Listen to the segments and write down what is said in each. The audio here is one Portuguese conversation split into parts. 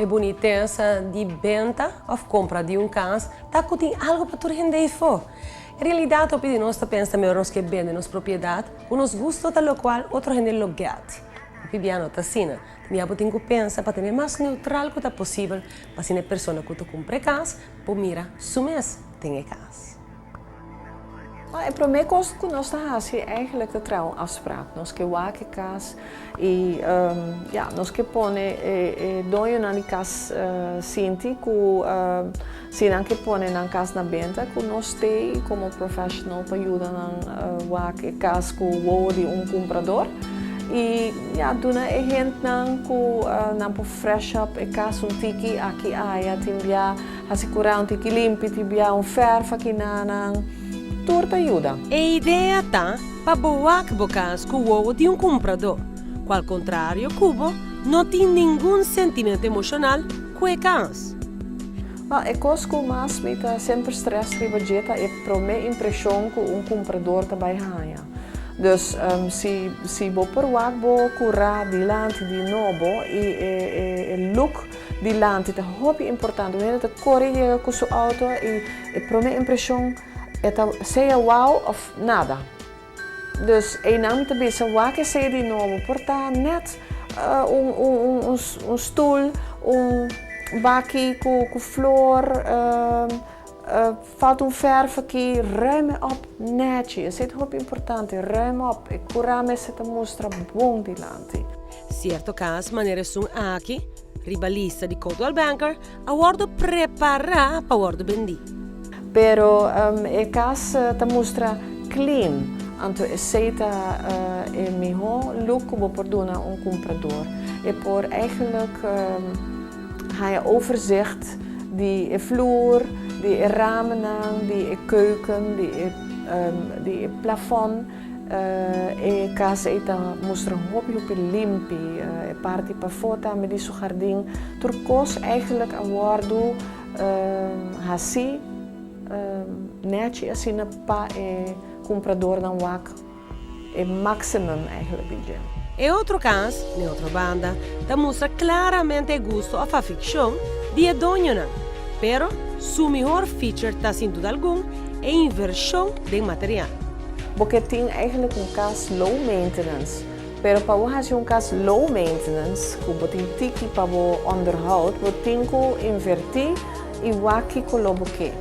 A boniteza de venda ou compra de casa está tem algo para tu render for. Em realidade, o que nós pensamos melhor que vende nossa propriedade, o nos gosto da qual outro rende aluguel. O que viano está assim, minha tem que pensar para ter mais neutral que possível, para se a pessoa que tu compra casa, por mira, sumes tem casa. Para mim, coisa que nós estamos eigenlijk de trouwafspraak. Nós que waken kaas e nós que põe dono na casa sinti que se não que põe na casa na venda que nós tem como profissional para ajudar na waken kaas que o de comprador e dona a gente não por fresh up e casa tiki aqui timbia assegurar tiki limpo timbia ferro aqui na turta ajuda. A ideia está para boa que bocas com o ovo de comprador. Ao contrário, Cubo não tem nenhum sentimento emocional com a casa. É coisa que mais me dá sempre stress de budget é para mim impressão que comprador também ganha. Dus se vou por o vou curar de lante de novo e look de lante é muito importante. Você corre com sua auto e para mim impressão seja wow of nada. Dus não te bisa waken seja de novo, porta net stoel, bakkie com flor, falta verf aqui, ruim op netjes. Het is heel importante, ruim op. E curame se te mostra bom de lante. Certo caso, maneira sum aqui, ribalista de Coldwell Banker, a ordo prepara para ordo bendi. Pero e casa te mostra clean, anto aceita e melhor look como por dona comprador. E por eigenlijk ga je overzicht die vloer, die ramen, die keuken, die plafond. E casa eta mostra hopi limpi, e parte para fota met die jardim. Turcos eigenlijk a waardo hasi netjes assim para comprador dan wak é maximum eigenlijk de gym. Em outro caso, em outra banda, te mostra claramente o gosto of a ficção de dona, pero su melhor feature está sem dúvida alguma é a inversão de material. Porque tem eigenlijk caso low maintenance, pero para você caso low maintenance, que você tem que para onderhoud, você tem que invertir e waki coloque.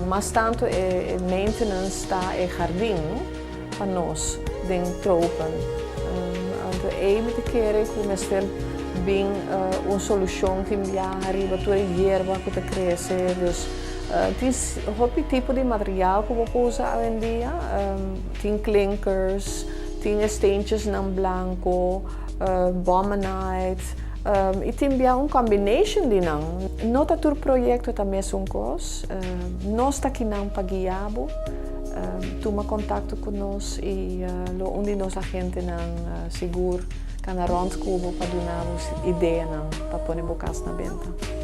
Mas tanto é maintenance está é jardim para nós, dentro tropen. Então moet keren começar bem uma solução que me arriba toda hierba que cresce. Dus tem hopi tipo de material que você usa hoje em dia. Tem clinkers, tem steentjes não branco, bomenite. E tem uma combinação de não. Nota tur projeto também é coisa. Nós está aqui não pagiabo. Toma contato conosco e onde nossa gente não seguro can rondkomen para dar ideia para pôr bocas na venda.